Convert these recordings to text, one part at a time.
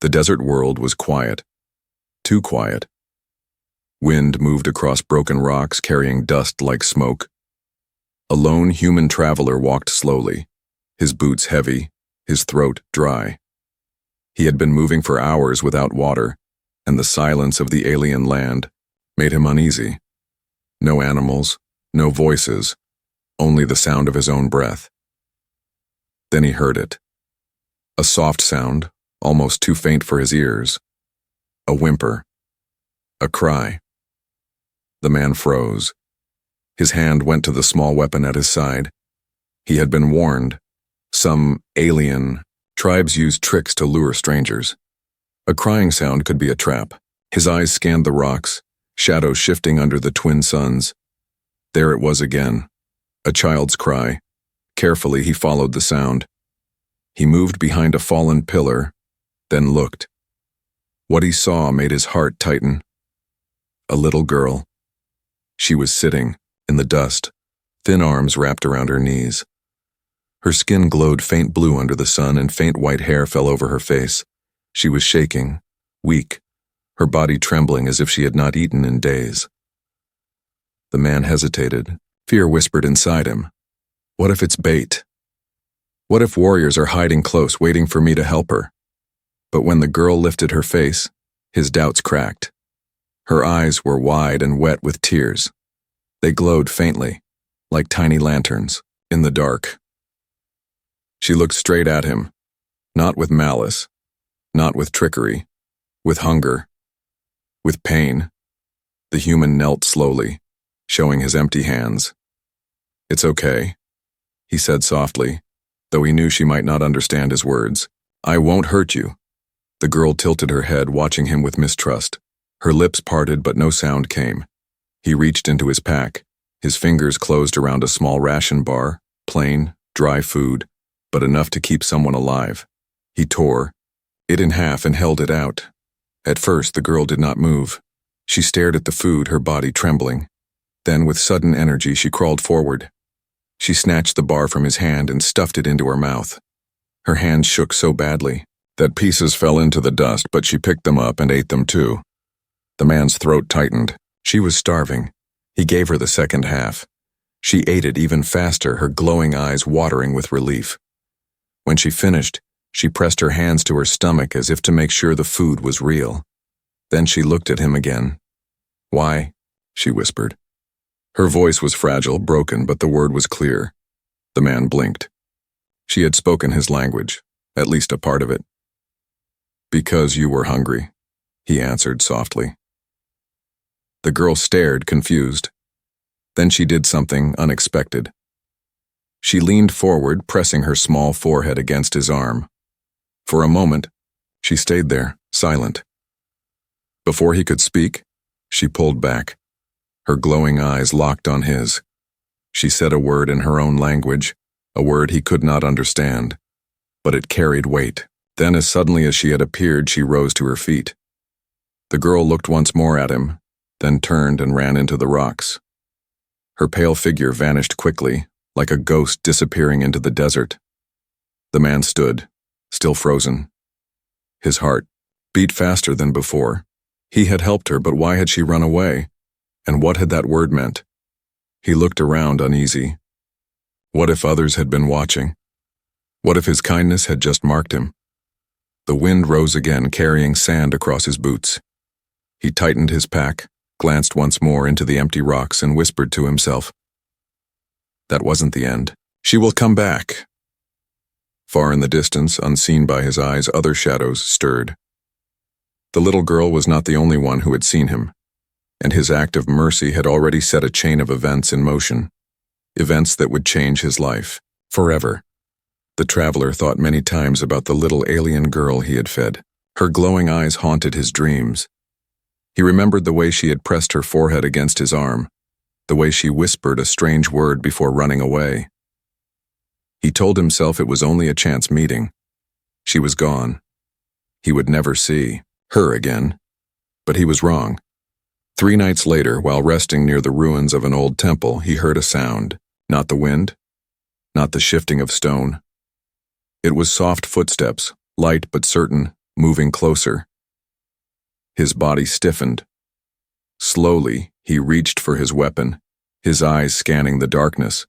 The desert world was quiet. Too quiet. Wind moved across broken rocks, carrying dust like smoke. A lone human traveler walked slowly, his boots heavy, his throat dry. He had been moving for hours without water, and the silence of the alien land made him uneasy. No animals, no voices, only the sound of his own breath. Then he heard it. A soft sound, almost too faint for his ears. A whimper. A cry. The man froze. His hand went to the small weapon at his side. He had been warned. Some alien tribes use tricks to lure strangers. A crying sound could be a trap. His eyes scanned the rocks, shadows shifting under the twin suns. There it was again. A child's cry. Carefully he followed the sound. He moved behind a fallen pillar, then looked. What he saw made his heart tighten. A little girl. She was sitting, in the dust, thin arms wrapped around her knees. Her skin glowed faint blue under the sun, and faint white hair fell over her face. She was shaking, weak, her body trembling as if she had not eaten in days. The man hesitated. Fear whispered inside him. What if it's bait? What if warriors are hiding close, waiting for me to help her? But when the girl lifted her face, his doubts cracked. Her eyes were wide and wet with tears. They glowed faintly, like tiny lanterns, in the dark. She looked straight at him, not with malice, not with trickery, with hunger, with pain. The human knelt slowly, showing his empty hands. It's okay, he said softly, though he knew she might not understand his words. I won't hurt you. The girl tilted her head, watching him with mistrust. Her lips parted, but no sound came. He reached into his pack. His fingers closed around a small ration bar, plain, dry food, but enough to keep someone alive. He tore it in half and held it out. At first, the girl did not move. She stared at the food, her body trembling. Then, with sudden energy, she crawled forward. She snatched the bar from his hand and stuffed it into her mouth. Her hands shook so badly that pieces fell into the dust, but she picked them up and ate them too. The man's throat tightened. She was starving. He gave her the second half. She ate it even faster, her glowing eyes watering with relief. When she finished, she pressed her hands to her stomach as if to make sure the food was real. Then she looked at him again. Why? She whispered. Her voice was fragile, broken, but the word was clear. The man blinked. She had spoken his language, at least a part of it. Because you were hungry, he answered softly. The girl stared, confused. Then she did something unexpected. She leaned forward, pressing her small forehead against his arm. For a moment, she stayed there, silent. Before he could speak, she pulled back. Her glowing eyes locked on his. She said a word in her own language, a word he could not understand, but it carried weight. Then, as suddenly as she had appeared, she rose to her feet. The girl looked once more at him, then turned and ran into the rocks. Her pale figure vanished quickly, like a ghost disappearing into the desert. The man stood, still frozen. His heart beat faster than before. He had helped her, but why had she run away? And what had that word meant? He looked around, uneasy. What if others had been watching? What if his kindness had just marked him? The wind rose again, carrying sand across his boots. He tightened his pack, glanced once more into the empty rocks, and whispered to himself. That wasn't the end. She will come back. Far in the distance, unseen by his eyes, other shadows stirred. The little girl was not the only one who had seen him, and his act of mercy had already set a chain of events in motion, events that would change his life, forever. The traveler thought many times about the little alien girl he had fed. Her glowing eyes haunted his dreams. He remembered the way she had pressed her forehead against his arm, the way she whispered a strange word before running away. He told himself it was only a chance meeting. She was gone. He would never see her again. But he was wrong. 3 nights later, while resting near the ruins of an old temple, he heard a sound. Not the wind, not the shifting of stone. It was soft footsteps, light but certain, moving closer. His body stiffened. Slowly, he reached for his weapon, his eyes scanning the darkness.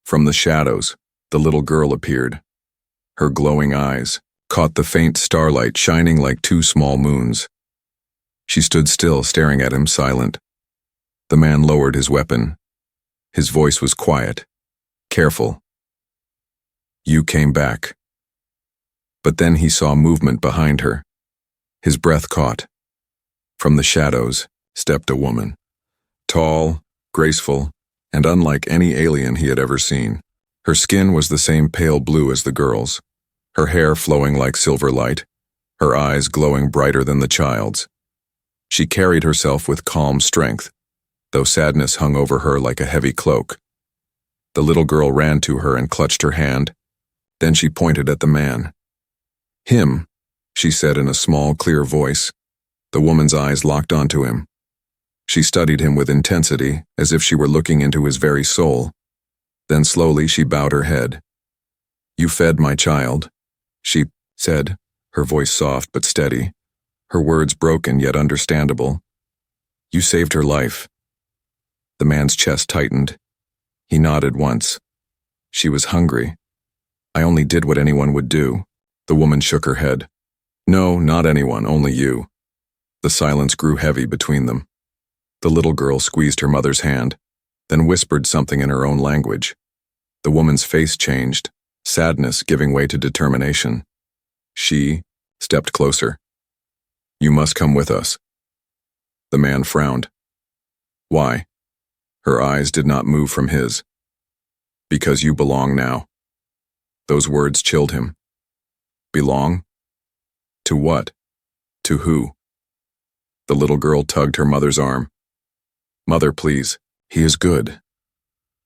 From the shadows, the little girl appeared. Her glowing eyes caught the faint starlight shining like two small moons. She stood still, staring at him, silent. The man lowered his weapon. His voice was quiet, careful. "You came back." But then he saw movement behind her. His breath caught. From the shadows stepped a woman. Tall, graceful, and unlike any alien he had ever seen. Her skin was the same pale blue as the girl's, her hair flowing like silver light, her eyes glowing brighter than the child's. She carried herself with calm strength, though sadness hung over her like a heavy cloak. The little girl ran to her and clutched her hand. Then she pointed at the man. "Him," she said in a small, clear voice. The woman's eyes locked onto him. She studied him with intensity, as if she were looking into his very soul. Then slowly she bowed her head. "You fed my child," she said, her voice soft but steady, her words broken yet understandable. "You saved her life." The man's chest tightened. He nodded once. "She was hungry. I only did what anyone would do." The woman shook her head. "No, not anyone, only you." The silence grew heavy between them. The little girl squeezed her mother's hand, then whispered something in her own language. The woman's face changed, sadness giving way to determination. She stepped closer. "You must come with us." The man frowned. "Why?" Her eyes did not move from his. "Because you belong now." Those words chilled him. Belong? To what? To who? The little girl tugged her mother's arm. "Mother, please. He is good."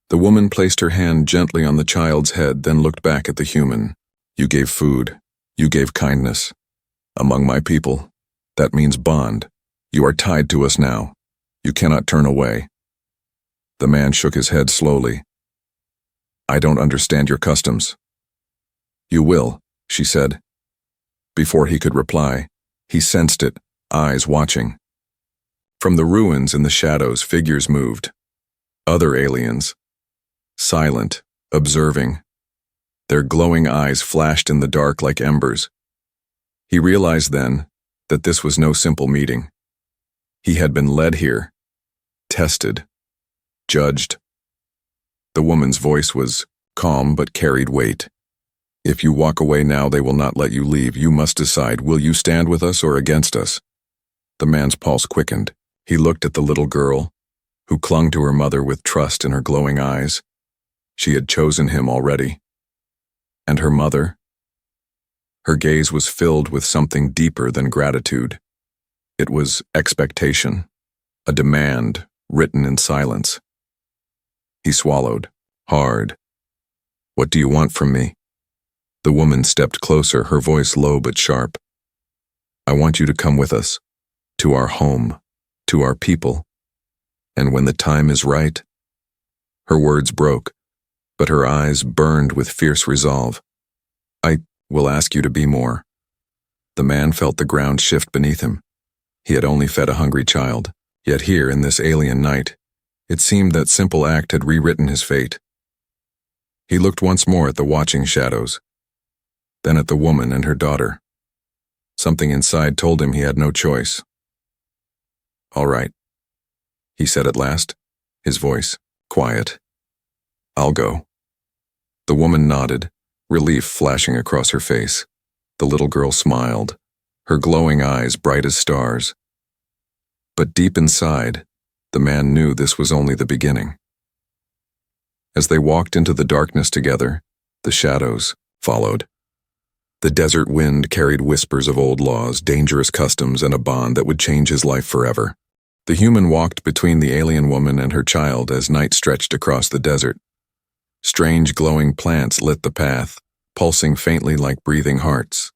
The woman placed her hand gently on the child's head, then looked back at the human. "You gave food. You gave kindness. Among my people. That means bond. You are tied to us now. You cannot turn away." The man shook his head slowly. "I don't understand your customs." "You will," she said. Before he could reply, he sensed it, eyes watching. From the ruins in the shadows, figures moved. Other aliens. Silent, observing. Their glowing eyes flashed in the dark like embers. He realized then that this was no simple meeting. He had been led here, tested, judged. The woman's voice was calm but carried weight. "If you walk away now, they will not let you leave. You must decide, will you stand with us or against us?" The man's pulse quickened. He looked at the little girl, who clung to her mother with trust in her glowing eyes. She had chosen him already. And her mother? Her gaze was filled with something deeper than gratitude. It was expectation, a demand written in silence. He swallowed, hard. "What do you want from me?" The woman stepped closer, her voice low but sharp. "I want you to come with us, to our home, to our people. And when the time is right..." Her words broke, but her eyes burned with fierce resolve. "I will ask you to be more." The man felt the ground shift beneath him. He had only fed a hungry child, yet here in this alien night, it seemed that simple act had rewritten his fate. He looked once more at the watching shadows, then at the woman and her daughter. Something inside told him he had no choice. "All right," he said at last, his voice quiet. "I'll go." The woman nodded, relief flashing across her face. The little girl smiled, her glowing eyes bright as stars. But deep inside, the man knew this was only the beginning. As they walked into the darkness together, the shadows followed. The desert wind carried whispers of old laws, dangerous customs, and a bond that would change his life forever. The human walked between the alien woman and her child as night stretched across the desert. Strange glowing plants lit the path, pulsing faintly like breathing hearts.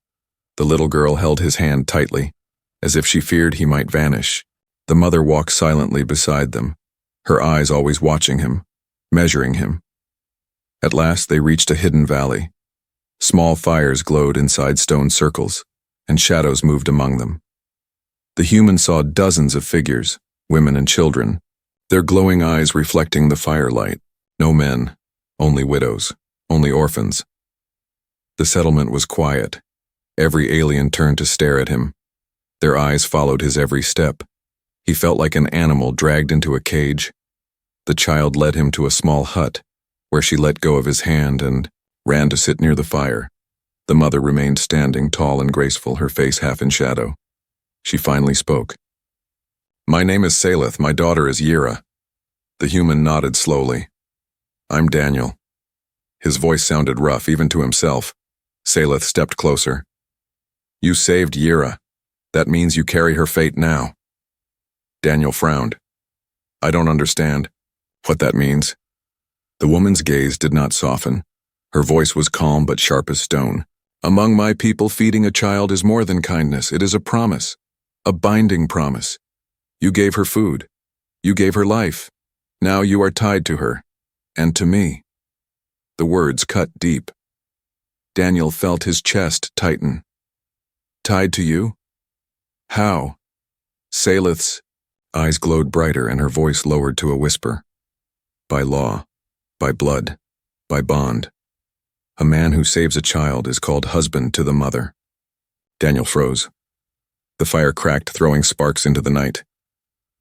The little girl held his hand tightly, as if she feared he might vanish. The mother walked silently beside them, her eyes always watching him, measuring him. At last they reached a hidden valley. Small fires glowed inside stone circles, and shadows moved among them. The human saw dozens of figures, women and children, their glowing eyes reflecting the firelight. No men, only widows, only orphans. The settlement was quiet. Every alien turned to stare at him. Their eyes followed his every step. He felt like an animal dragged into a cage. The child led him to a small hut, where she let go of his hand and ran to sit near the fire. The mother remained standing, tall and graceful, her face half in shadow. She finally spoke. "My name is Salith, my daughter is Yira." The human nodded slowly. "I'm Daniel." His voice sounded rough, even to himself. Salith stepped closer. "You saved Yira. That means you carry her fate now." Daniel frowned. "I don't understand what that means." The woman's gaze did not soften. Her voice was calm but sharp as stone. "Among my people, feeding a child is more than kindness. It is a promise, a binding promise. You gave her food. You gave her life. Now you are tied to her, and to me." The words cut deep. Daniel felt his chest tighten. "Tied to you? How?" Salith's eyes glowed brighter and her voice lowered to a whisper. "By law, by blood, by bond. A man who saves a child is called husband to the mother." Daniel froze. The fire cracked, throwing sparks into the night.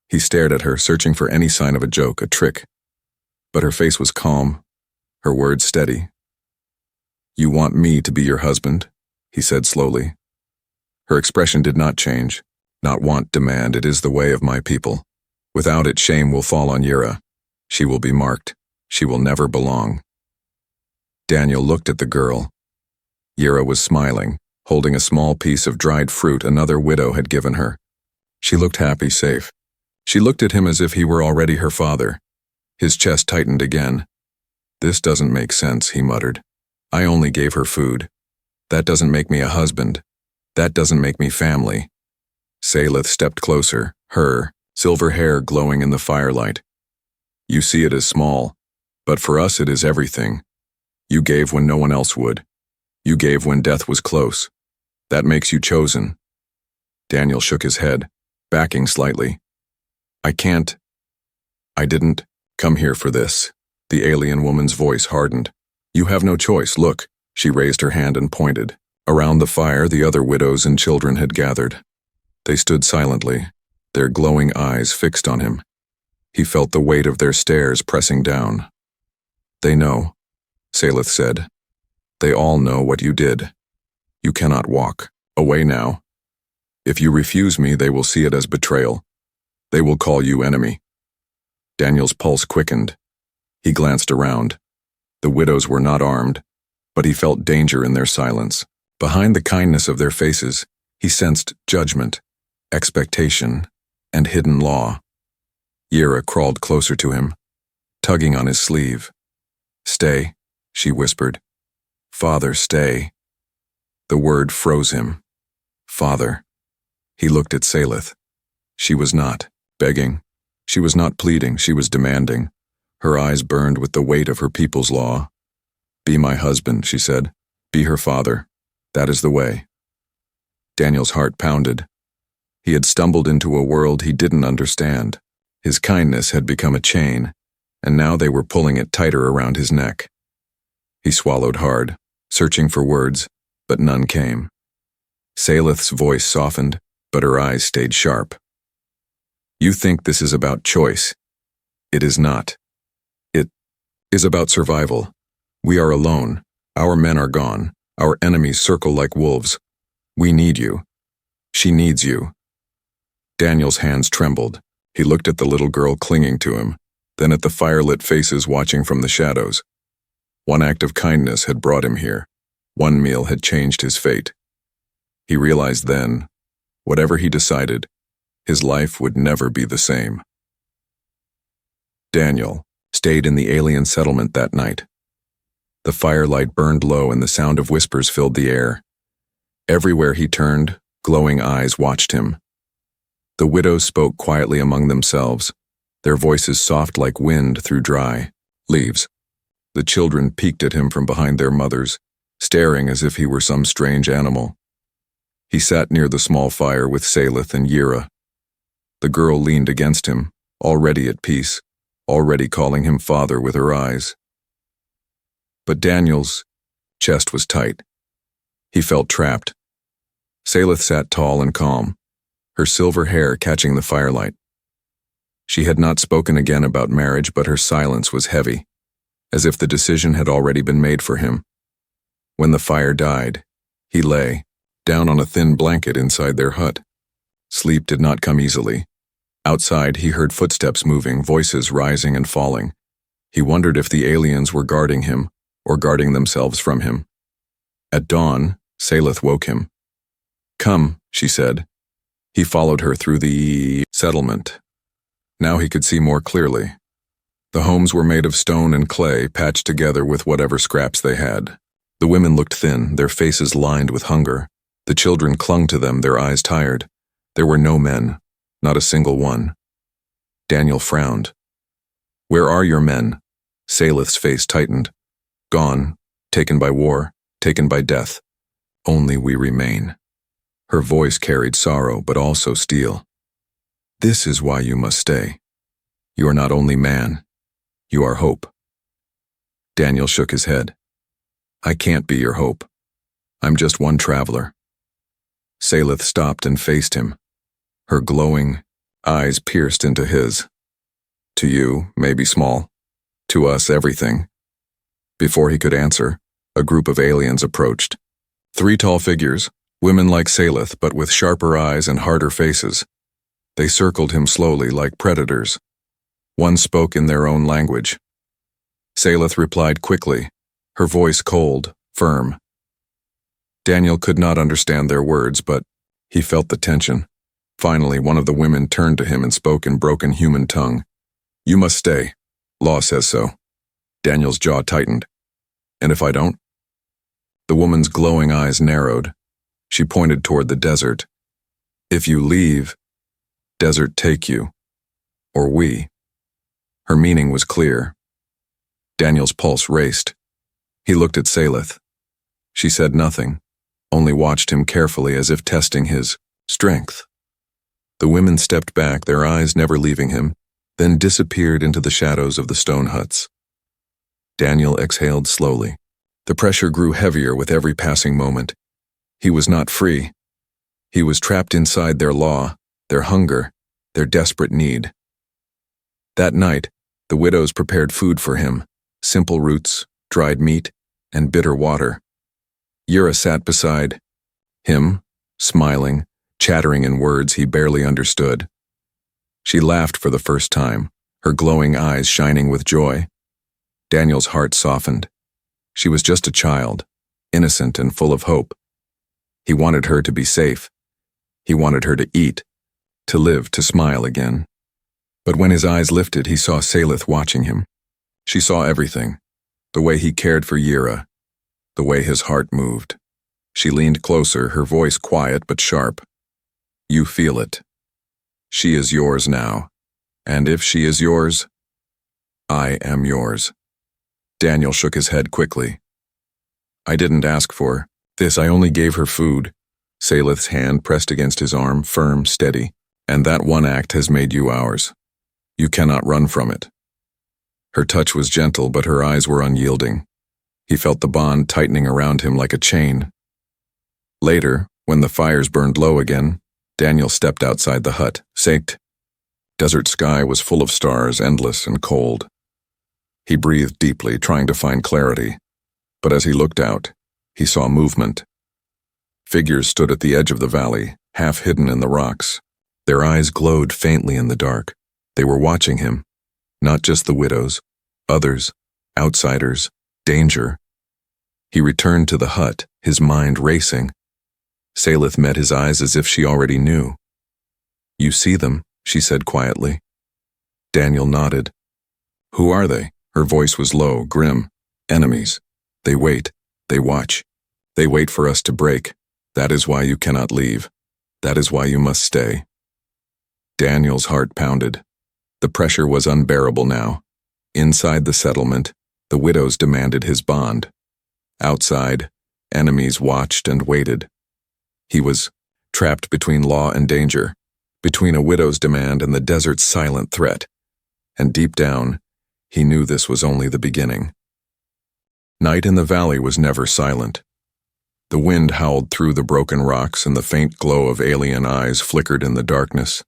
He stared at her, searching for any sign of a joke, a trick. But her face was calm, her words steady. "You want me to be your husband?" he said slowly. Her expression did not change. "Not want, demand. It is the way of my people. Without it, shame will fall on Yira. She will be marked. She will never belong." Daniel looked at the girl. Yira was smiling, holding a small piece of dried fruit another widow had given her. She looked happy, safe. She looked at him as if he were already her father. His chest tightened again. "This doesn't make sense," he muttered. "I only gave her food. That doesn't make me a husband. That doesn't make me family." Salith stepped closer, her silver hair glowing in the firelight. "You see it as small, but for us it is everything. You gave when no one else would. You gave when death was close. That makes you chosen." Daniel shook his head, backing slightly. I didn't come here for this." The alien woman's voice hardened. "You have no choice. Look." She raised her hand and pointed. Around the fire, the other widows and children had gathered. They stood silently, their glowing eyes fixed on him. He felt the weight of their stares pressing down. "They know," Salith said. "They all know what you did. You cannot walk away now. If you refuse me, they will see it as betrayal. They will call you enemy." Daniel's pulse quickened. He glanced around. The widows were not armed, but he felt danger in their silence. Behind the kindness of their faces, he sensed judgment, expectation, and hidden law. Yira crawled closer to him, tugging on his sleeve. "Stay," she whispered. "Father, stay." The word froze him. Father. He looked at Salith. She was not begging. She was not pleading. She was demanding. Her eyes burned with the weight of her people's law. "Be my husband," she said. "Be her father. That is the way." Daniel's heart pounded. He had stumbled into a world he didn't understand. His kindness had become a chain, and now they were pulling it tighter around his neck. He swallowed hard, searching for words, but none came. Salith's voice softened, but her eyes stayed sharp. "You think this is about choice. It is not. It is about survival. We are alone. Our men are gone. Our enemies circle like wolves. We need you. She needs you." Daniel's hands trembled. He looked at the little girl clinging to him, then at the firelit faces watching from the shadows. One act of kindness had brought him here. One meal had changed his fate. He realized then, whatever he decided, his life would never be the same. Daniel stayed in the alien settlement that night. The firelight burned low and the sound of whispers filled the air. Everywhere he turned, glowing eyes watched him. The widows spoke quietly among themselves, their voices soft like wind through dry leaves. The children peeked at him from behind their mothers, staring as if he were some strange animal. He sat near the small fire with Salith and Yira. The girl leaned against him, already at peace, already calling him father with her eyes. But Daniel's chest was tight. He felt trapped. Salith sat tall and calm, her silver hair catching the firelight. She had not spoken again about marriage, but her silence was heavy, as if the decision had already been made for him. When the fire died, he lay, down on a thin blanket inside their hut. Sleep did not come easily. Outside, he heard footsteps moving, voices rising and falling. He wondered if the aliens were guarding him, or guarding themselves from him. At dawn, Salith woke him. "Come," she said. He followed her through the settlement. Now he could see more clearly. The homes were made of stone and clay, patched together with whatever scraps they had. The women looked thin, their faces lined with hunger. The children clung to them, their eyes tired. There were no men, not a single one. Daniel frowned. "Where are your men?" Salith's face tightened. "Gone, taken by war, taken by death. Only we remain." Her voice carried sorrow, but also steel. "This is why you must stay. You are not only man, you are hope." Daniel shook his head. "I can't be your hope. I'm just one traveler." Salith stopped and faced him. Her glowing eyes pierced into his. "To you, maybe small. To us, everything." Before he could answer, a group of aliens approached. 3 tall figures, women like Salith, but with sharper eyes and harder faces. They circled him slowly like predators. One spoke in their own language. Salith replied quickly, her voice cold, firm. Daniel could not understand their words, but he felt the tension. Finally, one of the women turned to him and spoke in broken human tongue. "You must stay. Law says so." Daniel's jaw tightened. "And if I don't?" The woman's glowing eyes narrowed. She pointed toward the desert. "If you leave, desert take you. Or we." Her meaning was clear. Daniel's pulse raced. He looked at Salith. She said nothing, only watched him carefully as if testing his strength. The women stepped back, their eyes never leaving him, then disappeared into the shadows of the stone huts. Daniel exhaled slowly. The pressure grew heavier with every passing moment. He was not free. He was trapped inside their law, their hunger, their desperate need. That night, the widows prepared food for him, simple roots, dried meat, and bitter water. Yura sat beside him, smiling, chattering in words he barely understood. She laughed for the first time, her glowing eyes shining with joy. Daniel's heart softened. She was just a child, innocent and full of hope. He wanted her to be safe. He wanted her to eat, to live, to smile again. But when his eyes lifted, he saw Salith watching him. She saw everything, the way he cared for Yira, the way his heart moved. She leaned closer, her voice quiet but sharp. "You feel it. She is yours now. And if she is yours, I am yours." Daniel shook his head quickly. "I didn't ask for this. I only gave her food." Salith's hand pressed against his arm, firm, steady. "And that one act has made you ours. You cannot run from it." Her touch was gentle, but her eyes were unyielding. He felt the bond tightening around him like a chain. Later, when the fires burned low again, Daniel stepped outside the hut, saked. Desert sky was full of stars, endless and cold. He breathed deeply, trying to find clarity. But as he looked out, he saw movement. Figures stood at the edge of the valley, half hidden in the rocks. Their eyes glowed faintly in the dark. They were watching him. Not just the widows, others, outsiders, danger. He returned to the hut, his mind racing. Salith met his eyes as if she already knew. "You see them," she said quietly. Daniel nodded. "Who are they?" Her voice was low, grim. "Enemies. They wait. They watch. They wait for us to break. That is why you cannot leave. That is why you must stay." Daniel's heart pounded. The pressure was unbearable now. Inside the settlement, the widows demanded his bond. Outside, enemies watched and waited. He was trapped between law and danger, between a widow's demand and the desert's silent threat. And deep down, he knew this was only the beginning. Night in the valley was never silent. The wind howled through the broken rocks and the faint glow of alien eyes flickered in the darkness.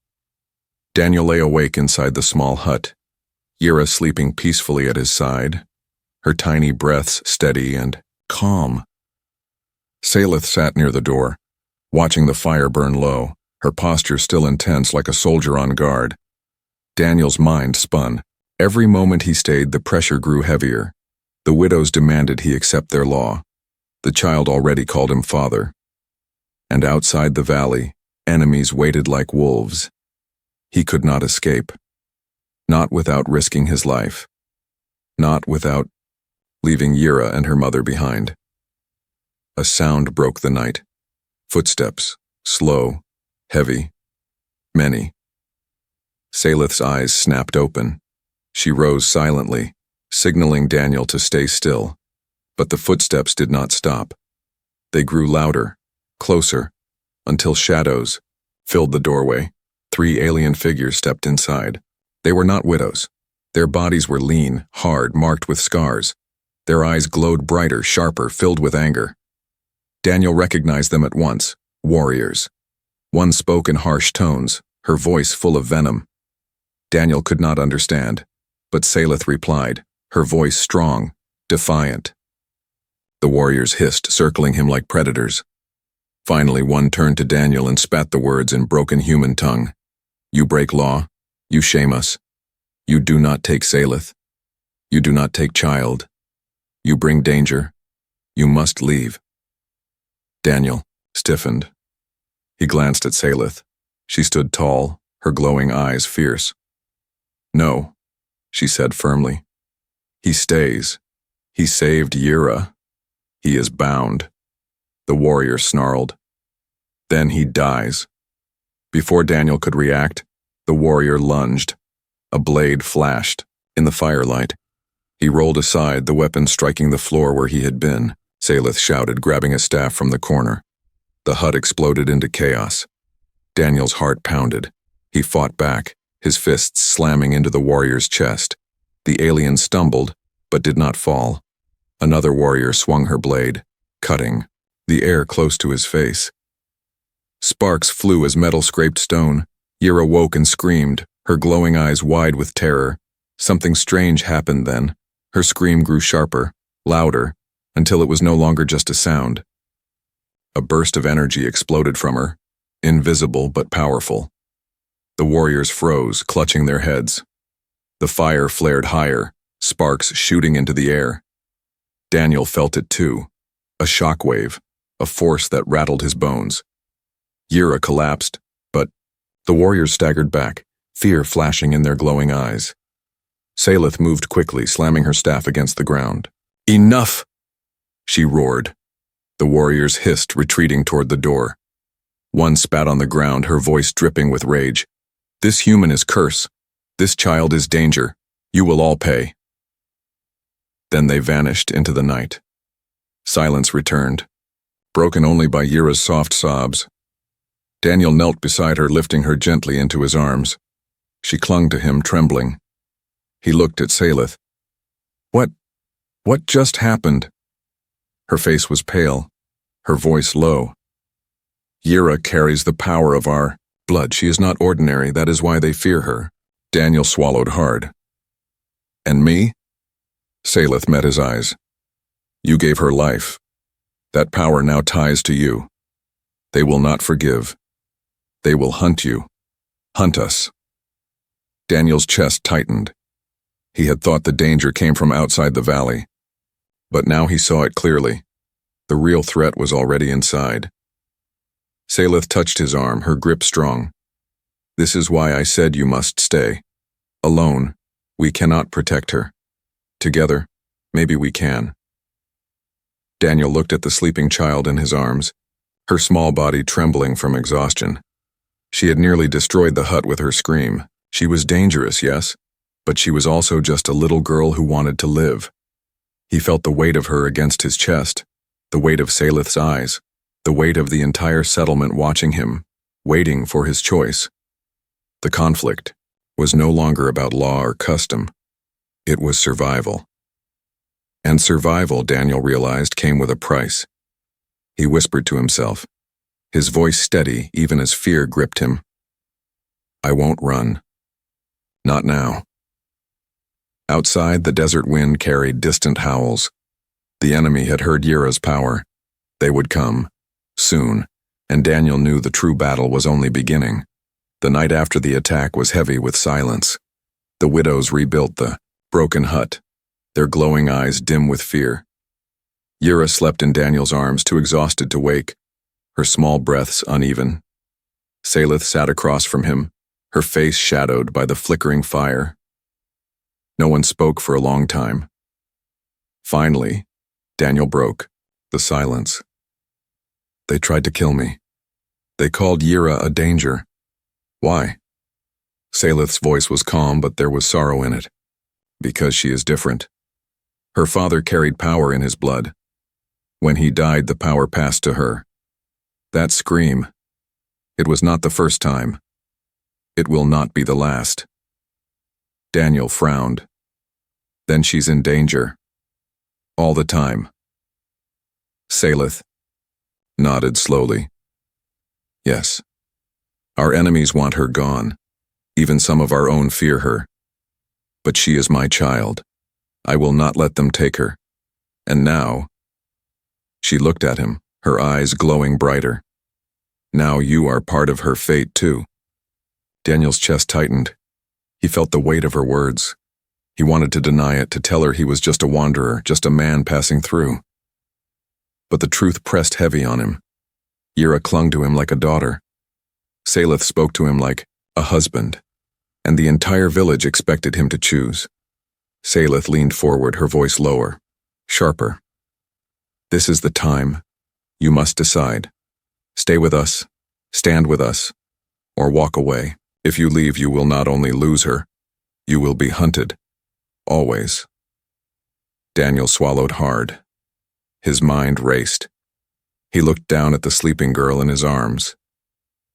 Daniel lay awake inside the small hut, Yira sleeping peacefully at his side, her tiny breaths steady and calm. Salith sat near the door, watching the fire burn low, her posture still intense like a soldier on guard. Daniel's mind spun. Every moment he stayed, the pressure grew heavier. The widows demanded he accept their law. The child already called him father. And outside the valley, enemies waited like wolves. He could not escape. Not without risking his life. Not without leaving Yira and her mother behind. A sound broke the night. Footsteps, slow, heavy, many. Salith's eyes snapped open. She rose silently, signaling Daniel to stay still. But the footsteps did not stop. They grew louder, closer, until shadows filled the doorway. 3 alien figures stepped inside. They were not widows. Their bodies were lean, hard, marked with scars. Their eyes glowed brighter, sharper, filled with anger. Daniel recognized them at once, warriors. One spoke in harsh tones, her voice full of venom. Daniel could not understand, but Salith replied, her voice strong, defiant. The warriors hissed, circling him like predators. Finally, one turned to Daniel and spat the words in broken human tongue. You break law. You shame us. You do not take Salith. You do not take child. You bring danger. You must leave. Daniel stiffened. He glanced at Salith. She stood tall, her glowing eyes fierce. No, she said firmly. He stays. He saved Yira. He is bound. The warrior snarled. Then he dies. Before Daniel could react, the warrior lunged. A blade flashed in the firelight. He rolled aside, the weapon striking the floor where he had been. Salith shouted, grabbing a staff from the corner. The hut exploded into chaos. Daniel's heart pounded. He fought back, his fists slamming into the warrior's chest. The alien stumbled, but did not fall. Another warrior swung her blade, cutting the air close to his face. Sparks flew as metal scraped stone. Yira woke and screamed, her glowing eyes wide with terror. Something strange happened then. Her scream grew sharper, louder, until it was no longer just a sound. A burst of energy exploded from her, invisible but powerful. The warriors froze, clutching their heads. The fire flared higher, sparks shooting into the air. Daniel felt it too, a shockwave, a force that rattled his bones. Yira collapsed, but the warriors staggered back, fear flashing in their glowing eyes. Salith moved quickly, slamming her staff against the ground. Enough! She roared. The warriors hissed, retreating toward the door. One spat on the ground, her voice dripping with rage. This human is curse. This child is danger. You will all pay. Then they vanished into the night. Silence returned, broken only by Yira's soft sobs. Daniel knelt beside her, lifting her gently into his arms. She clung to him, trembling. He looked at Salith. What just happened? Her face was pale, her voice low. Yira carries the power of our blood. She is not ordinary, that is why they fear her. Daniel swallowed hard. And me? Salith met his eyes. You gave her life. That power now ties to you. They will not forgive. They will hunt you. Hunt us. Daniel's chest tightened. He had thought the danger came from outside the valley. But now he saw it clearly. The real threat was already inside. Salith touched his arm, her grip strong. This is why I said you must stay. Alone, we cannot protect her. Together, maybe we can. Daniel looked at the sleeping child in his arms, her small body trembling from exhaustion. She had nearly destroyed the hut with her scream. She was dangerous, yes, but she was also just a little girl who wanted to live. He felt the weight of her against his chest, the weight of Salith's eyes. the weight of the entire settlement watching him, waiting for his choice. The conflict was no longer about law or custom. It was survival. And survival, Daniel realized, came with a price. He whispered to himself, his voice steady even as fear gripped him. I won't run. Not now. Outside, the desert wind carried distant howls. The enemy had heard Yira's power. They would come, soon, and Daniel knew the true battle was only beginning. The night after the attack was heavy with silence. The widows rebuilt the broken hut, their glowing eyes dim with fear. Yira slept in Daniel's arms, too exhausted to wake, her small breaths uneven. Salith sat across from him, her face shadowed by the flickering fire. No one spoke for a long time. Finally, Daniel broke the silence. They tried to kill me. They called Yira a danger. Why? Salith's voice was calm, but there was sorrow in it. Because she is different. Her father carried power in his blood. When he died, the power passed to her. That scream. It was not the first time. It will not be the last. Daniel frowned. Then she's in danger. All the time. Salith nodded slowly. Yes. Our enemies want her gone. Even some of our own fear her. But she is my child. I will not let them take her. And now... She looked at him, her eyes glowing brighter. Now you are part of her fate, too. Daniel's chest tightened. He felt the weight of her words. He wanted to deny it, to tell her he was just a wanderer, just a man passing through. But the truth pressed heavy on him. Yira clung to him like a daughter. Salith spoke to him like a husband, and the entire village expected him to choose. Salith leaned forward, her voice lower, sharper. This is the time. You must decide. Stay with us, stand with us, or walk away. If you leave, you will not only lose her, you will be hunted. Always. Daniel swallowed hard. His mind raced. He looked down at the sleeping girl in his arms.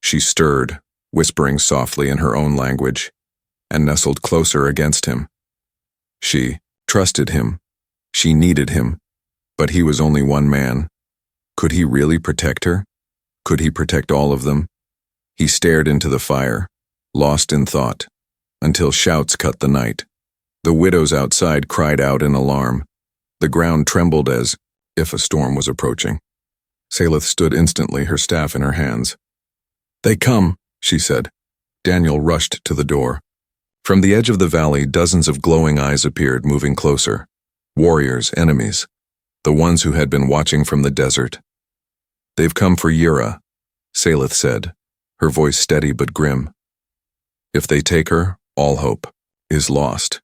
She stirred, whispering softly in her own language, and nestled closer against him. She trusted him. She needed him. But he was only one man. Could he really protect her? Could he protect all of them? He stared into the fire, lost in thought, until shouts cut the night. The widows outside cried out in alarm. The ground trembled as if a storm was approaching. Salith stood instantly, her staff in her hands. They come, she said. Daniel rushed to the door. From the edge of the valley, dozens of glowing eyes appeared, moving closer. Warriors, enemies. The ones who had been watching from the desert. They've come for Yira, Salith said, her voice steady but grim. If they take her, all hope is lost.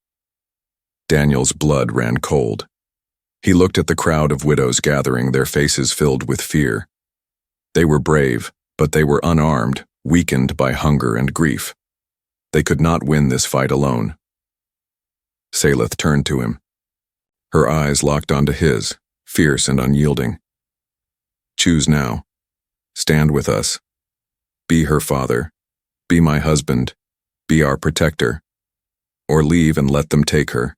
Daniel's blood ran cold. He looked at the crowd of widows gathering, their faces filled with fear. They were brave, but they were unarmed, weakened by hunger and grief. They could not win this fight alone. Salith turned to him. Her eyes locked onto his, fierce and unyielding. Choose now. Stand with us. Be her father. Be my husband. Be our protector. Or leave and let them take her.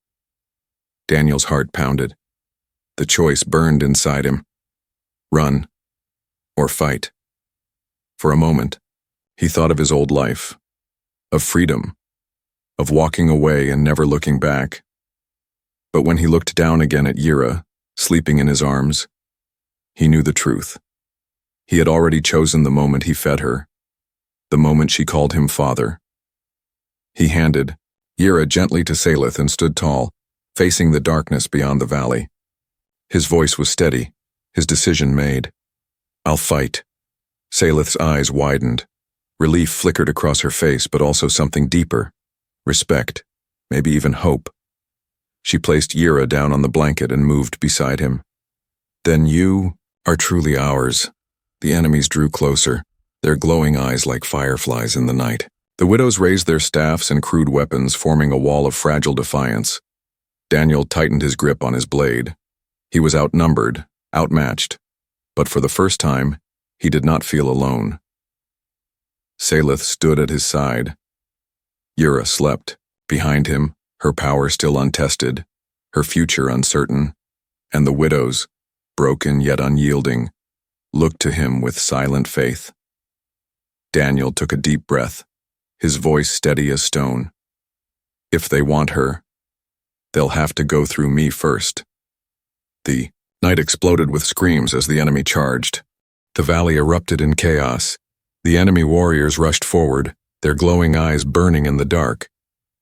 Daniel's heart pounded. The choice burned inside him. Run. Or fight. For a moment, he thought of his old life. Of freedom. Of walking away and never looking back. But when he looked down again at Yira, sleeping in his arms, he knew the truth. He had already chosen the moment he fed her, the moment she called him father. He handed Yira gently to Salith and stood tall, facing the darkness beyond the valley. His voice was steady, his decision made. I'll fight. Salith's eyes widened. Relief flickered across her face, but also something deeper. Respect, maybe even hope. She placed Yira down on the blanket and moved beside him. Then you are truly ours. The enemies drew closer, their glowing eyes like fireflies in the night. The widows raised their staffs and crude weapons, forming a wall of fragile defiance. Daniel tightened his grip on his blade. He was outnumbered, outmatched. But for the first time, He did not feel alone. Salith stood at his side. Yura slept. Behind him, her power still untested, her future uncertain, and the widows, broken yet unyielding, looked to him with silent faith. Daniel took a deep breath, his voice steady as stone. If they want her, they'll have to go through me first. The night exploded with screams as the enemy charged. The valley erupted in chaos. The enemy warriors rushed forward, their glowing eyes burning in the dark.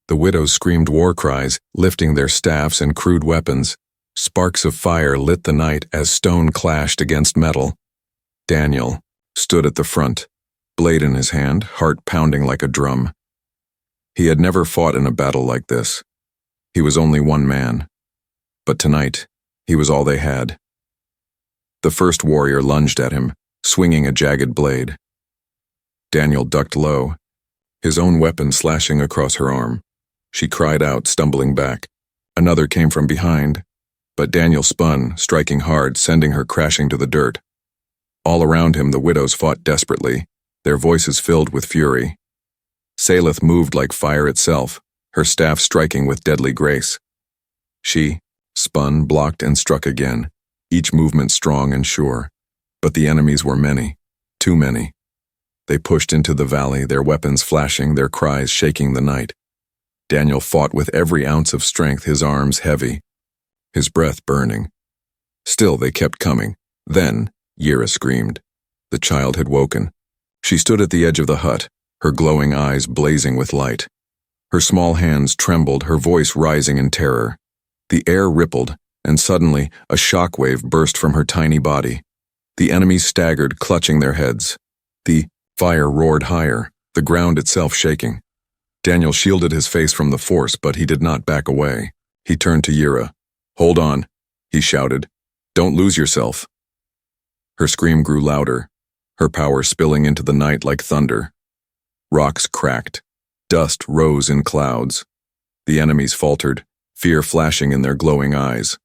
The widows screamed war cries, lifting their staffs and crude weapons. Sparks of fire lit the night as stone clashed against metal. Daniel stood at the front, blade in his hand, heart pounding like a drum. He had never fought in a battle like this. He was only one man. But tonight, he was all they had. The first warrior lunged at him, swinging a jagged blade. Daniel ducked low, his own weapon slashing across her arm. She cried out, stumbling back. Another came from behind, but Daniel spun, striking hard, sending her crashing to the dirt. All around him, the widows fought desperately, their voices filled with fury. Salith moved like fire itself, her staff striking with deadly grace. She spun, blocked, and struck again, each movement strong and sure. But the enemies were many, too many. They pushed into the valley, their weapons flashing, their cries shaking the night. Daniel fought with every ounce of strength, his arms heavy, his breath burning. Still they kept coming. Then Yura screamed. The child had woken. She stood at the edge of the hut, her glowing eyes blazing with light. Her small hands trembled, her voice rising in terror. The air rippled, and suddenly a shockwave burst from her tiny body. The enemies staggered, clutching their heads. The fire roared higher, the ground itself shaking. Daniel shielded his face from the force, but he did not back away. He turned to Yura. "Hold on," he shouted. "Don't lose yourself." Her scream grew louder, her power spilling into the night like thunder. Rocks cracked. Dust rose in clouds. The enemies faltered, fear flashing in their glowing eyes.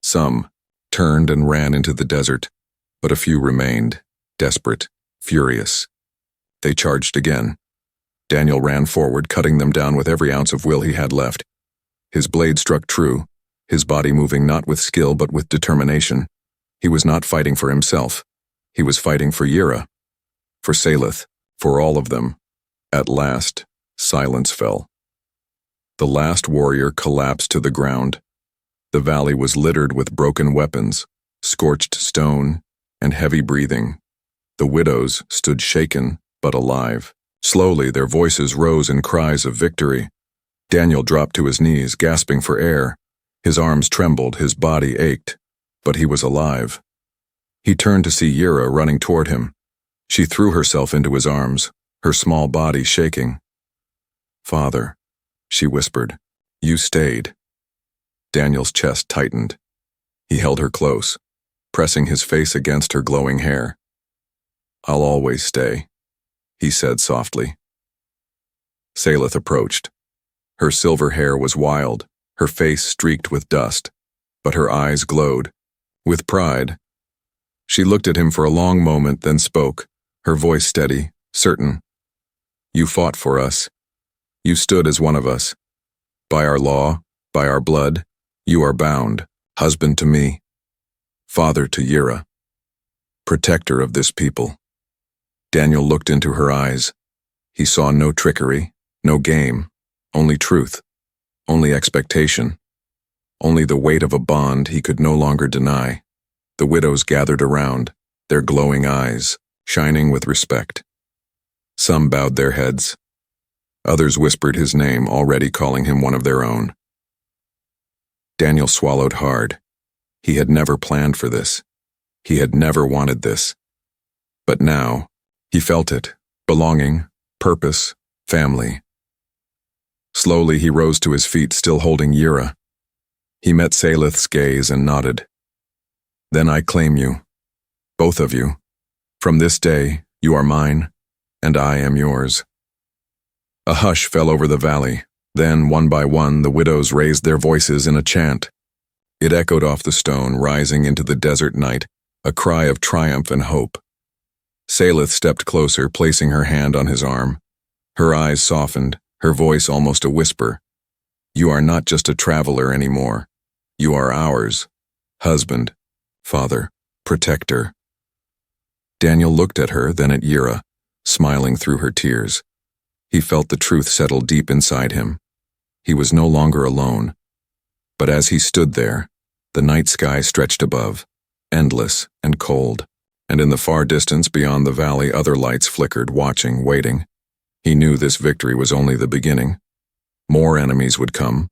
Some turned and ran into the desert, but a few remained, desperate, furious. They charged again. Daniel ran forward, cutting them down with every ounce of will he had left. His blade struck true, his body moving not with skill but with determination. He was not fighting for himself. He was fighting for Yura, for Salith, for all of them. At last, silence fell. The last warrior collapsed to the ground. The valley was littered with broken weapons, scorched stone, and heavy breathing. The widows stood shaken but alive. Slowly, their voices rose in cries of victory. Daniel dropped to his knees, gasping for air. His arms trembled, his body ached, but he was alive. He turned to see Yura running toward him. She threw herself into his arms, her small body shaking. "Father," she whispered, "you stayed." Daniel's chest tightened. He held her close, pressing his face against her glowing hair. "I'll always stay," he said softly. Salith approached. Her silver hair was wild, her face streaked with dust, but her eyes glowed. With pride, she looked at him for a long moment, then spoke, her voice steady, certain. "You fought for us. You stood as one of us. By our law, by our blood, you are bound, husband to me, father to Yura, protector of this people." Daniel looked into her eyes. He saw no trickery, no game, only truth, only expectation, only the weight of a bond he could no longer deny. The widows gathered around, their glowing eyes shining with respect. Some bowed their heads. Others whispered his name, already calling him one of their own. Daniel swallowed hard. He had never planned for this. He had never wanted this. But now, he felt it, belonging, purpose, family. Slowly he rose to his feet, still holding Yura. He met Salith's gaze and nodded. "Then I claim you, both of you. From this day, you are mine, and I am yours." A hush fell over the valley. Then, one by one, the widows raised their voices in a chant. It echoed off the stone, rising into the desert night, a cry of triumph and hope. Salith stepped closer, placing her hand on his arm. Her eyes softened, her voice almost a whisper. You are not just a traveler anymore. You are ours. Husband, father, protector. Daniel looked at her, then at Yira, smiling through her tears. He felt the truth settle deep inside him. He was no longer alone. But as he stood there, the night sky stretched above, endless and cold, and in the far distance beyond the valley other lights flickered, watching, waiting. He knew this victory was only the beginning. More enemies would come,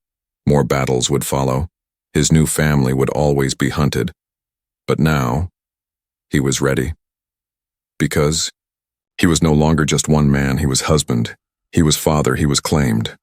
more battles would follow. His new family would always be hunted. But now, he was ready. Because he was no longer just one man, he was husband, he was father, he was claimed.